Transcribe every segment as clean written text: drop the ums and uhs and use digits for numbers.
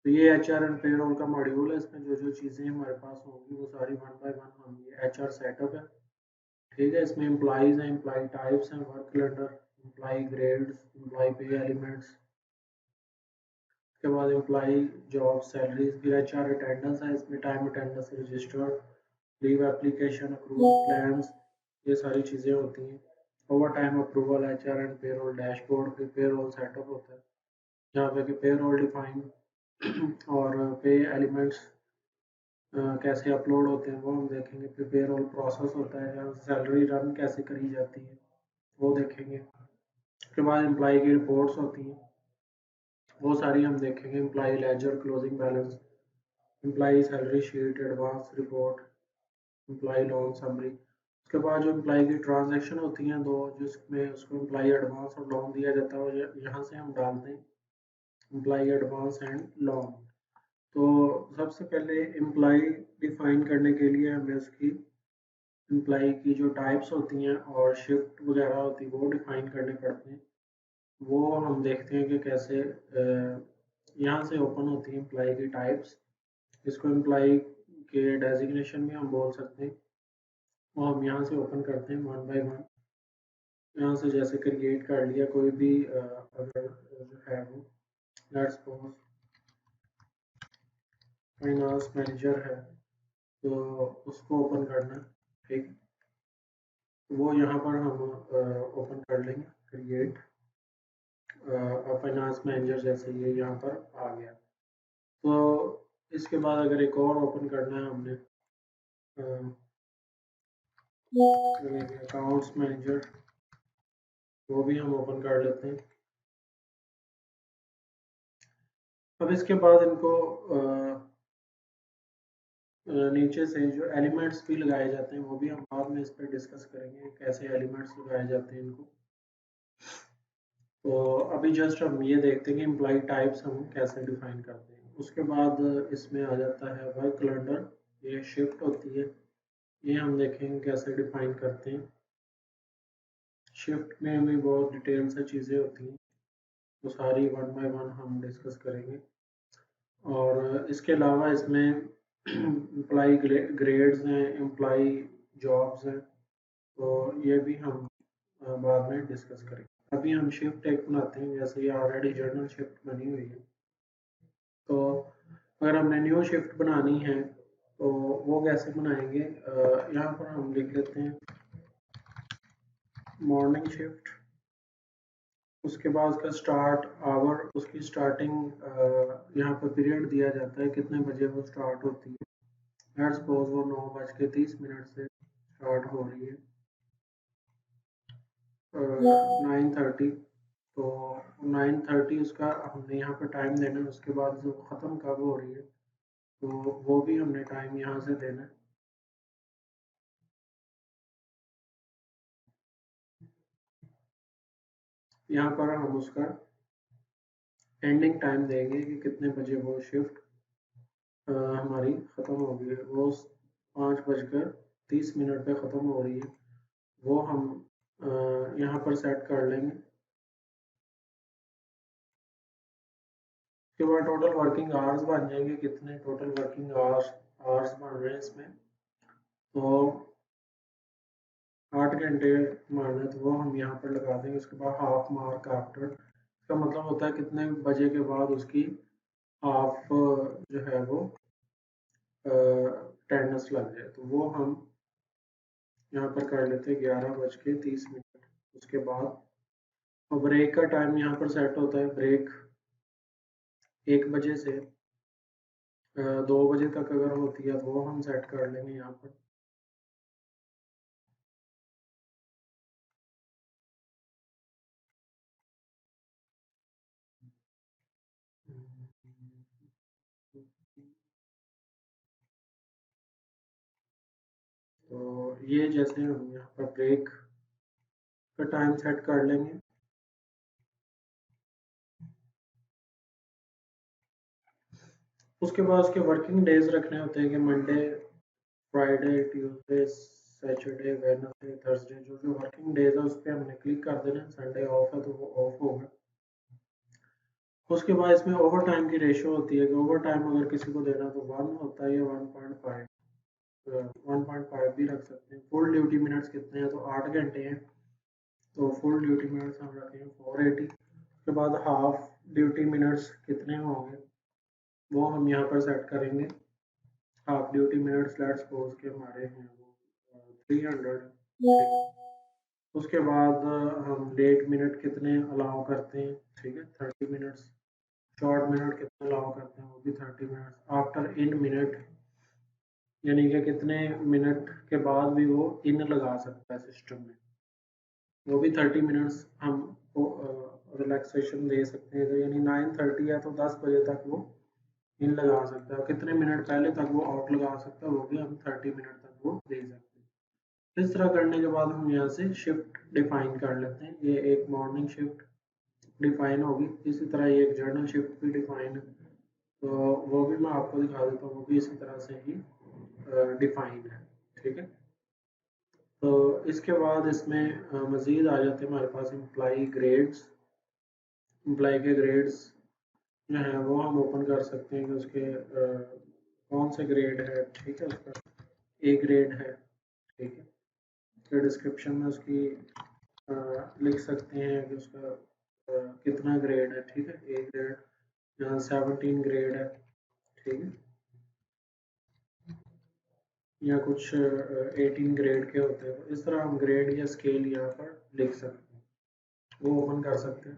तो ये HR and payroll का मॉड्यूल है। इसमें जो जो चीज़ें हमारे पास होंगी वो सारी वन बाय वन हम, ये HR सेटअप है, ठीक है। इसमें एम्प्लॉइज़ हैं, एम्प्लॉई टाइप्स हैं, work calendar, employee grades, employee पे एलिमेंट्स, उसके बाद एम्प्लॉई जॉब सैलरीज, फिर HR अटेंडेंस है, इसमें time attendance register, leave application, accrual plans, ये सारी चीज़ें होती हैं। Over time approval, HR and payroll dashboard, फिर पेरोल सेटअप होता है जहाँ पे कि पेरोल डिफाइन और पे एलिमेंट्स कैसे अपलोड होते हैं वो हम देखेंगे। फिर पेरोल प्रोसेस होता है जहाँ सैलरी रन कैसे करी जाती है वो देखेंगे। उसके बाद एम्प्लॉई की रिपोर्ट्स होती हैं, वो सारी हम देखेंगे। Employee ledger, closing balance, employee salary sheet, advance report, employee loan summary. उसके बाद जो एम्प्लॉई की ट्रांजैक्शन होती हैं दो, जिसमें उसको एम्प्लॉई एडवांस और लोन दिया जाता है, यहाँ से हम डालते हैं एम्प्लॉई एडवांस एंड लोन। तो सबसे पहले एम्प्लॉई डिफाइन करने के लिए हमें उसकी एम्प्लॉई की जो टाइप्स होती हैं और शिफ्ट वगैरह होती है वो डिफाइन करने पड़ते हैं। वो हम देखते हैं कि कैसे यहाँ से ओपन होती है एम्प्लॉई की टाइप्स। इसको एम्प्लॉई के डेजिग्नेशन भी हम बोल सकते हैं। वो हम यहाँ से ओपन करते हैं वन बाय वन। यहाँ से जैसे क्रिएट कर लिया कोई भी अगर जो है वो, लेट्स सपोज फाइनेंस मैनेजर है तो उसको ओपन करना, ठीक। वो यहाँ पर हम ओपन कर लेंगे क्रिएट फाइनेंस मैनेजर, जैसे ये यहाँ पर आ गया। तो इसके बाद अगर एक और ओपन करना है हमने अकाउंट्स मैनेजर, वो भी हम ओपन कर लेते हैं। अब इसके बाद इनको नीचे से जो एलिमेंट्स भी लगाए जाते हैं वो भी हम बाद में इस पर डिस्कस करेंगे कैसे एलिमेंट्स लगाए जाते हैं इनको। तो अभी जस्ट हम ये देखते हैं कि एम्प्लॉई टाइप्स हम कैसे डिफाइन करते हैं। उसके बाद इसमें आ जाता है वर्क कैलेंडर, ये शिफ्ट होती है, ये हम देखेंगे कैसे डिफाइन करते हैं। शिफ्ट में भी बहुत डिटेल से चीज़ें होती हैं, तो सारी वन बाय वन हम डिस्कस करेंगे। और इसके अलावा इसमें एम्प्लॉई ग्रेड्स हैं, एम्प्लॉई जॉब्स हैं, तो ये भी हम बाद में डिस्कस करेंगे। अभी हम शिफ्ट एक बनाते हैं, जैसे ये ऑलरेडी जर्नल शिफ्ट बनी हुई है। तो अगर हमने न्यू शिफ्ट बनानी है तो वो कैसे बनाएंगे, यहाँ पर हम लिख लेते हैं मॉर्निंग शिफ्ट। उसके बाद उसका स्टार्ट आवर, उसकी स्टार्टिंग यहाँ पर पीरियड दिया जाता है कितने बजे वो स्टार्ट होती है। लेट्स सपोज वो 9:30 से स्टार्ट हो रही है 9:30, तो 9:30 उसका हमने यहाँ पे टाइम देना है। उसके बाद जो ख़त्म कब हो रही है तो वो भी हमने टाइम यहाँ से देना है। यहाँ पर हम उसका एंडिंग टाइम देंगे कि कितने बजे वो शिफ्ट हमारी ख़त्म हो गई है। वो 5:30 पे ख़त्म हो रही है, वो हम यहाँ पर सेट कर लेंगे। उसके बाद टोटल वर्किंग आवर्स बन जाएंगे, कितने टोटल वर्किंग आवर्स बन रहे हैं इसमें, तो 8 घंटे माना है, तो वो हम यहाँ पर लगा देंगे। उसके बाद हाफ मार्क आफ्टर, इसका मतलब होता है कितने बजे के बाद उसकी हाफ जो है वो अटेंडेंस लग जाए, तो वो हम यहाँ पर कर लेते हैं 11:30। उसके बाद और ब्रेक का टाइम यहाँ पर सेट होता है, ब्रेक 1 बजे से 2 बजे तक अगर होती है तो वो हम सेट कर लेंगे यहाँ पर। तो ये जैसे हम यहाँ पर ब्रेक का टाइम सेट कर लेंगे। उसके बाद उसके वर्किंग डेज रखने होते हैं कि Monday, Friday, Tuesday, Saturday, Wednesday, Thursday, जो जो वर्किंग डेज है उस पर हमने क्लिक कर देना। संडे ऑफ है तो वो ऑफ होगा। उसके बाद इसमें ओवर टाइम की रेशियो होती है कि ओवर टाइम अगर किसी को देना तो 1 होता है या 1.5, 1.5 भी रख सकते हैं। फुल ड्यूटी मिनट्स कितने हैं, तो 8 घंटे हैं, तो फुल ड्यूटी मिनट्स हम रखेंगे 480। उसके बाद हाफ ड्यूटी मिनट्स कितने होंगे वो हम यहाँ पर सेट करेंगे। Half duty minutes let's suppose के हमारे हैं वो 300, ठीक है। उसके बाद हम लेट मिनट कितने अलाउ करते हैं, ठीक है, 30 मिनट्स। शॉर्ट मिनट कितने अलाउ करते हैं, वो भी 30 मिनट्स। आफ्टर इन मिनट यानी कि कितने मिनट के बाद भी वो इन लगा सकता है सिस्टम में, वो भी 30 मिनट्स हम रिलैक्सेशन दे सकते हैं। तो यानी 9:30 है तो 10 बजे तक वो इन लगा सकता है, और कितने मिनट पहले तक वो आउट लगा सकता है वो भी हम 30 मिनट तक वो दे सकते हैं। इस तरह करने के बाद हम यहाँ से शिफ्ट डिफाइन कर लेते हैं। ये एक मॉर्निंग शिफ्ट डिफाइन होगी, इसी तरह ये एक जर्नल शिफ्ट भी डिफाइन है, तो वो भी मैं आपको दिखा देता हूँ, वो भी इसी तरह से ही डिफाइन है, ठीक है। तो इसके बाद इसमें मज़ीद आ जाते हैं हमारे पास एम्प्लाई ग्रेड्स। एम्प्लाई के ग्रेड्स जो हैं वो हम ओपन कर सकते हैं कि उसके कौन से ग्रेड है, ठीक है। उसका ए ग्रेड है, ठीक है। फिर डिस्क्रिप्शन में उसकी लिख सकते हैं कि उसका कितना ग्रेड है, ठीक है। ए ग्रेड, यहाँ 17 ग्रेड है, ठीक है, या कुछ 18 ग्रेड के होते हैं। तो इस तरह हम ग्रेड या स्केल यहाँ पर लिख सकते हैं, वो ओपन कर सकते हैं।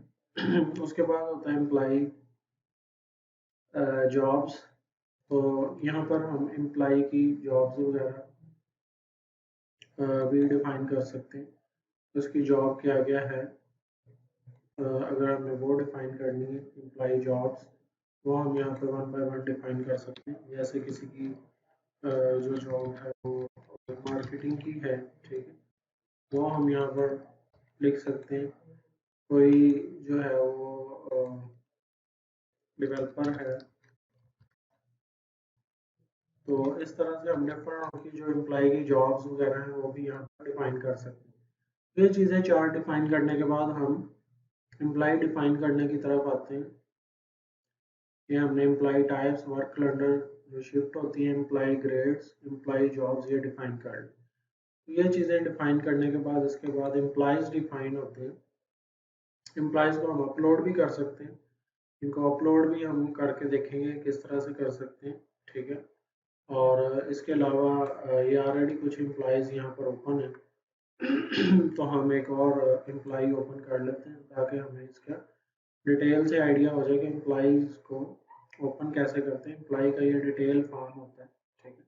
उसके बाद होता है एम्प्लाई जॉब्स। तो यहाँ पर हम एम्प्लाई की जॉब्स वगैरह भी डिफाइन कर सकते हैं। उसकी जॉब क्या क्या है, अगर हमें वो डिफाइन करनी है एम्प्लाई जॉब्स, वो हम यहाँ पर 1 बाय 1 डिफाइन कर सकते हैं। जैसे किसी की जो जॉब है वो मार्केटिंग की है, ठीक है, वो हम यहाँ पर लिख सकते हैं। कोई जो है वो डेवलपर है, तो इस तरह से हम डिफरेंट की जो एम्प्लाई की जॉब्स वगैरह हैं वो भी यहाँ पर डिफाइन कर सकते हैं। ये चीज़ें चार डिफाइन करने के बाद हम एम्प्लाई डिफाइन करने की तरफ आते हैं। ये हमने एम्प्लाई टाइप्स, वर्क कैलेंडर, जो शिफ्ट होती है, एम्प्लाई ग्रेड्स, एम्प्लाई जॉब्स, ये डिफाइन कर ली। तो ये चीज़ें डिफाइन करने के बाद इसके बाद एम्प्लॉयज़ डिफाइन होते हैं। एम्प्लॉयज़ को हम अपलोड भी कर सकते हैं, इनको अपलोड भी हम करके देखेंगे किस तरह से कर सकते हैं, ठीक है। और इसके अलावा ये ऑलरेडी कुछ एम्प्लॉयज़ यहाँ पर ओपन है। तो हम एक और एम्प्लॉय ओपन कर लेते हैं ताकि हमें इसका डिटेल से आइडिया हो जाए कि एम्प्लॉयज़ को ओपन कैसे करते हैं। एम्प्लॉय का ये डिटेल फॉर्म होता है, ठीक है।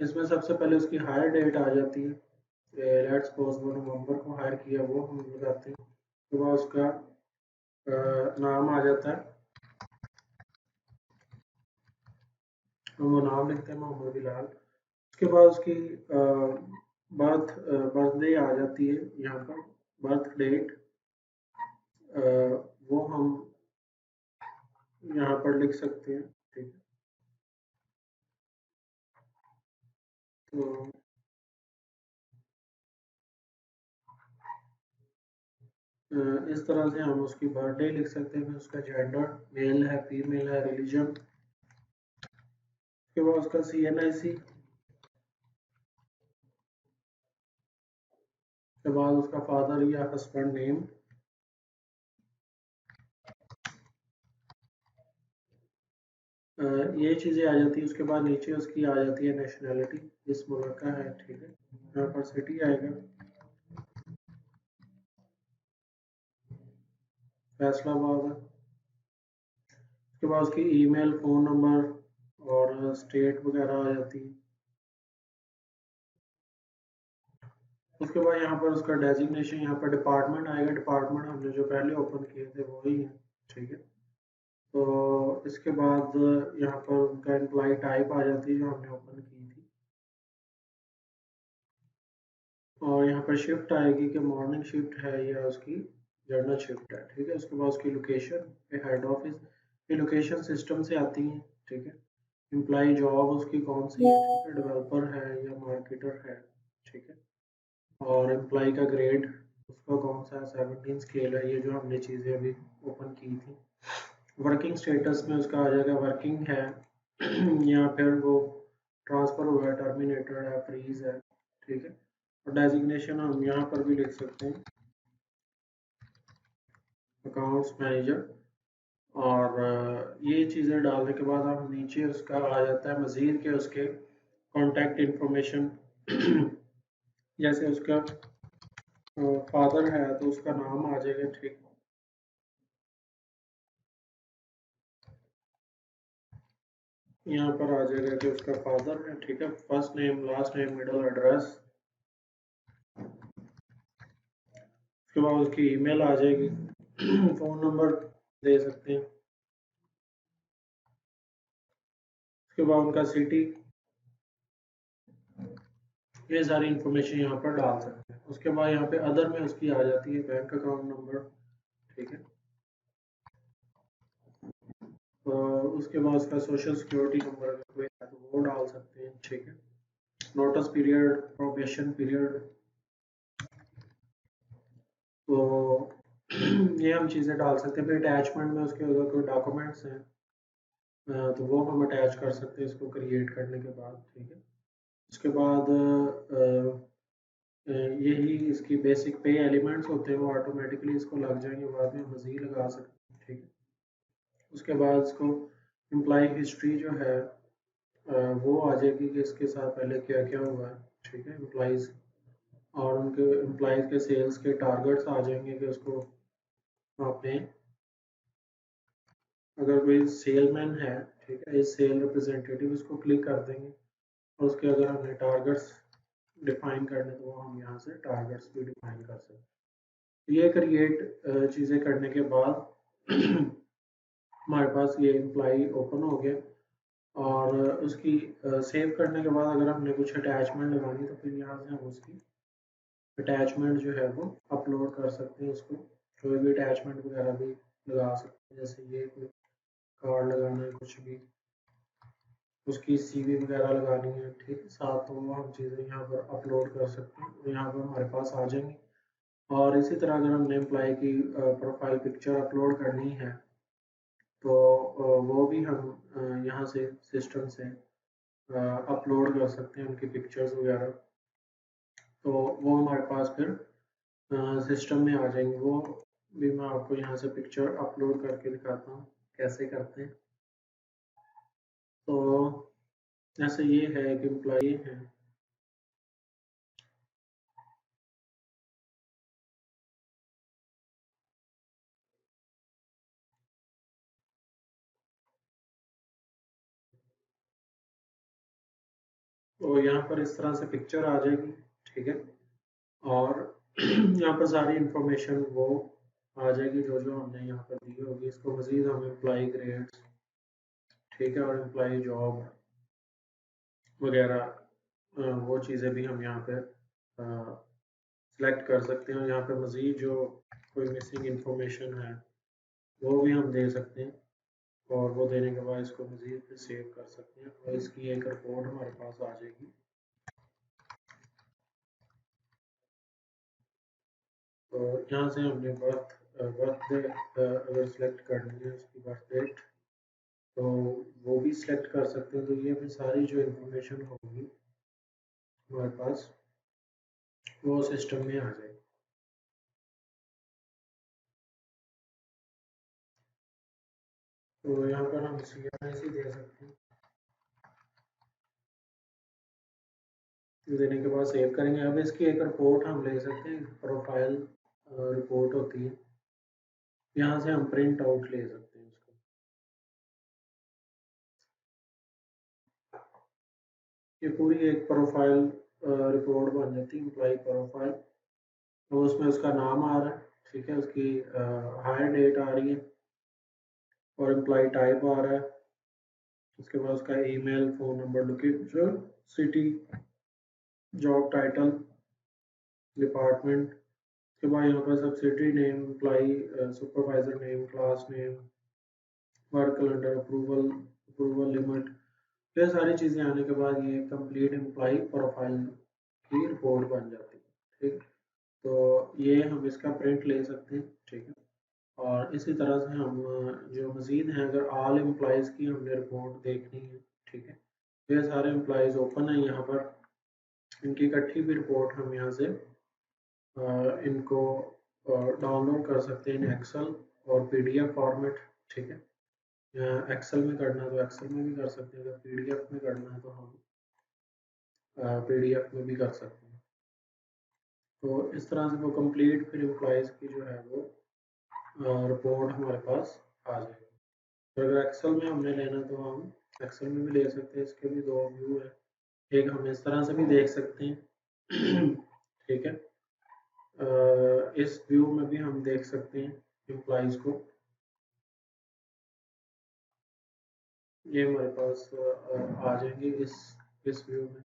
इसमें सबसे पहले उसकी हायर डेट आ जाती है, लेट्स सपोज वो नवंबर को हायर किया, वो हम लगाते हैं। उसके बाद उसका नाम आ जाता है, हम वो नाम लिखते हैं मोहम्मद बिलाल। उसके बाद उसकी बर्थडे आ जाती है यहाँ पर, बर्थ डेट वो हम यहाँ पर लिख सकते हैं, ठीक है। तो इस तरह से हम उसकी बर्थडे लिख सकते हैं। फिर उसका जेंडर, मेल है फीमेल है, रिलीजन, उसके बाद उसका CNIC, के बाद उसका फादर या हस्बैंड नेम, ये चीज़ें आ जाती है। उसके बाद नीचे उसकी आ जाती है नेशनैलिटी, जिस मुल्क का है, ठीक है। यहाँ पर सिटी आएगा, फैसलाबाद है। उसके बाद उसकी ईमेल, फ़ोन नंबर और स्टेट वगैरह आ जाती है। उसके बाद यहाँ पर उसका डेजिग्नेशन, यहाँ पर डिपार्टमेंट आएगा। डिपार्टमेंट हमने जो पहले ओपन किए थे वही है, ठीक है। तो इसके बाद यहाँ पर उनका एम्प्लॉय टाइप आ जाती है जो हमने ओपन की थी, और यहाँ पर शिफ्ट आएगी कि मॉर्निंग शिफ्ट है या उसकी जर्नल शिफ्ट है, ठीक है। उसके बाद उसकी लोकेशन, हेड ऑफिस, ये लोकेशन सिस्टम से आती है, ठीक है। एम्प्लॉय जॉब उसकी कौन सी है, ठीक है, डेवलपर है या मार्केटर है, ठीक है। और एम्प्लॉय का ग्रेड उसका कौन सा है, 17 स्केल है, ये जो हमने चीज़ें अभी ओपन की थी। वर्किंग स्टेटस में उसका आ जाएगा वर्किंग है या फिर वो ट्रांसफ़र हुआ है, टर्मिनेटेड है, फ्रीज है, ठीक है। और डेजिग्नेशन हम यहाँ पर भी लिख सकते हैं अकाउंट्स मैनेजर। और ये चीज़ें डालने के बाद हम नीचे उसका आ जाता है मज़ीद के उसके कॉन्टैक्ट इंफॉर्मेशन जैसे उसका फादर है तो उसका नाम आ जाएगा, ठीक। यहाँ पर आ जाएगा कि उसका फादर है, ठीक है। First name, last name, middle address. उसके बाद उसकी ईमेल आ जाएगी फ़ोन नंबर दे सकते हैं। उसके बाद उनका सिटी, ये सारी इंफॉर्मेशन यहाँ पर डाल सकते हैं। उसके बाद यहाँ पे अदर में उसकी आ जाती है बैंक अकाउंट नंबर, ठीक है। तो उसके बाद उसका सोशल सिक्योरिटी नंबर अगर कोई है तो वो डाल सकते हैं, ठीक है। नोटिस पीरियड, प्रोबेशन पीरियड, तो ये हम चीज़ें डाल सकते हैं। फिर अटैचमेंट में उसके अगर कोई डॉक्यूमेंट्स हैं तो वो हम अटैच कर सकते हैं इसको क्रिएट करने के बाद, ठीक है। उसके बाद यही इसकी बेसिक पे एलिमेंट्स होते हैं, वो ऑटोमेटिकली इसको लग जाएंगे, बाद में मज़ीद लगा सकते हैं, ठीक है। उसके बाद इसको एम्प्लॉय हिस्ट्री जो है वो आ जाएगी कि इसके साथ पहले क्या क्या हुआ है, ठीक है, एम्प्लॉयज़। और उनके एम्प्लॉयज़ के सेल्स के टारगेट्स आ जाएंगे कि उसको आपने, अगर कोई सेलमैन है, ठीक है, इस सेल रिप्रेजेंटेटिव, इसको क्लिक कर देंगे और उसके अगर हमने टारगेट्स डिफाइन करने तो वो हम यहाँ से टारगेट्स भी डिफाइन कर सकते हैं। ये क्रिएट चीज़ें करने के बाद हमारे पास ये एम्प्लॉई ओपन हो गया। और उसकी सेव करने के बाद अगर हमने कुछ अटैचमेंट लगानी तो फिर यहाँ से हम उसकी अटैचमेंट जो है वो अपलोड कर सकते हैं। उसको कोई भी अटैचमेंट वगैरह भी लगा सकते हैं, जैसे ये कोई कार्ड लगाना है, कुछ भी उसकी सीवी वगैरह लगानी है, ठीक है, साथ तो वो हम चीज़ें यहाँ पर अपलोड कर सकते हैं, तो यहाँ पर हमारे पास आ जाएंगी। और इसी तरह अगर हमने एम्प्लॉय की प्रोफाइल पिक्चर अपलोड करनी है तो वो भी हम यहाँ से सिस्टम से अपलोड कर सकते हैं उनकी पिक्चर्स वगैरह, तो वो हमारे पास फिर सिस्टम में आ जाएंगे। वो भी मैं आपको यहाँ से पिक्चर अपलोड करके दिखाता हूँ कैसे करते हैं। तो जैसे ये है कि एम्प्लॉय है, तो यहाँ पर इस तरह से पिक्चर आ जाएगी, ठीक है। और यहाँ पर सारी इंफॉर्मेशन वो आ जाएगी जो जो हमने यहाँ पर दी होगी। इसको मज़ीद हम एम्प्लॉय ग्रेड्स, ठीक है, और एम्प्लॉय जॉब वगैरह वो चीज़ें भी हम यहाँ पे सेलेक्ट कर सकते हैं। और यहाँ पे मज़ीद जो कोई मिसिंग इंफॉर्मेशन है वो भी हम दे सकते हैं, और वो देने के बाद इसको मज़ीद सेव कर सकते हैं और इसकी एक रिपोर्ट हमारे पास आ जाएगी। तो यहाँ से हमने बर्थडे अगर सेलेक्ट करनी है, उसकी बर्थ डेट, तो वो भी सिलेक्ट कर सकते हैं। तो ये भी सारी जो इंफॉर्मेशन होगी हमारे पास वो सिस्टम में आ जाएगी। तो यहाँ पर हम CRIC दे सकते हैं, देने के बाद सेव करेंगे। अब इसकी एक रिपोर्ट हम ले सकते हैं, प्रोफाइल रिपोर्ट होती है, यहाँ से हम प्रिंट आउट ले सकते हैं उसको। ये पूरी एक प्रोफाइल रिपोर्ट बन जाती है, एम्प्लॉय प्रोफाइल। तो उसमें उसका नाम आ रहा है, ठीक है, उसकी हायर डेट आ रही है और एम्प्लॉय टाइप आ रहा है। उसके बाद उसका email, phone number, location, city, job title, department. उसके बाद यहाँ पर subsidiary name, employee supervisor name, class name, work calendar, approval, approval limit. ये सारी चीज़ें आने के बाद ये कंप्लीट एम्प्लॉय प्रोफाइल की रिपोर्ट बन जाती है, ठीक। तो ये हम इसका प्रिंट ले सकते हैं, ठीक है। और इसी तरह से हम जो मज़ीद हैं, अगर ऑल एम्प्लॉयज़ की हमने रिपोर्ट देखनी है, ठीक है, ये सारे एम्प्लॉयज़ ओपन है यहाँ पर, इनकी इकट्ठी भी रिपोर्ट हम यहाँ से इनको डाउनलोड कर सकते हैं इन एक्सेल और पीडीएफ फॉर्मेट, ठीक है। एक्सेल में करना है तो एक्सेल में भी कर सकते हैं, अगर पीडीएफ में करना है तो हम पीडीएफ में भी कर सकते हैं। तो इस तरह से वो कंप्लीट फिर एम्प्लॉयज़ की जो है वो रिपोर्ट हमारे पास आ जाएगी। तो अगर एक्सेल में हमने लेना तो हम एक्सेल में भी ले सकते हैं, इसके भी दो व्यू है, एक हम इस तरह से भी देख सकते हैं ठीक है। इस व्यू में भी हम देख सकते हैं एम्प्लॉयज़ को, ये हमारे पास आ जाएंगे इस व्यू में।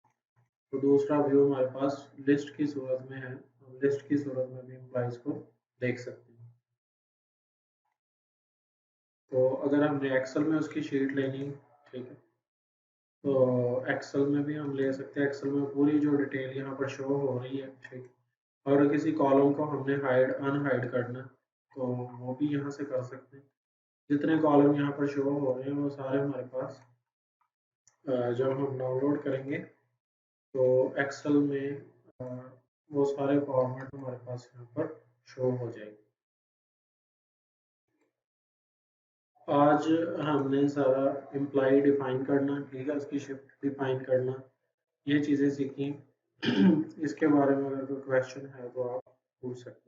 तो दूसरा व्यू हमारे पास लिस्ट की सूरत में है, हम लिस्ट की सूरत में भी एम्प्लॉयज़ को देख सकते हैं। तो अगर हमने एक्सेल में उसकी शीट लेनी, ठीक है, तो एक्सेल में भी हम ले सकते हैं, एक्सेल में पूरी जो डिटेल यहाँ पर शो हो रही है, ठीक। और किसी कॉलम को हमने हाइड अनहाइड करना तो वो भी यहाँ से कर सकते हैं। जितने कॉलम यहाँ पर शो हो रहे हैं वो सारे हमारे पास जब हम डाउनलोड करेंगे तो एक्सेल में वो सारे फॉर्मेट हमारे पास यहाँ पर शो हो जाएंगे। आज हमने सारा एम्प्लॉय डिफाइन करना, ठीक है, उसकी शिफ्ट डिफाइन करना, ये चीज़ें सीखी। इसके बारे में अगर कोई क्वेश्चन है तो आप पूछ सकते हैं।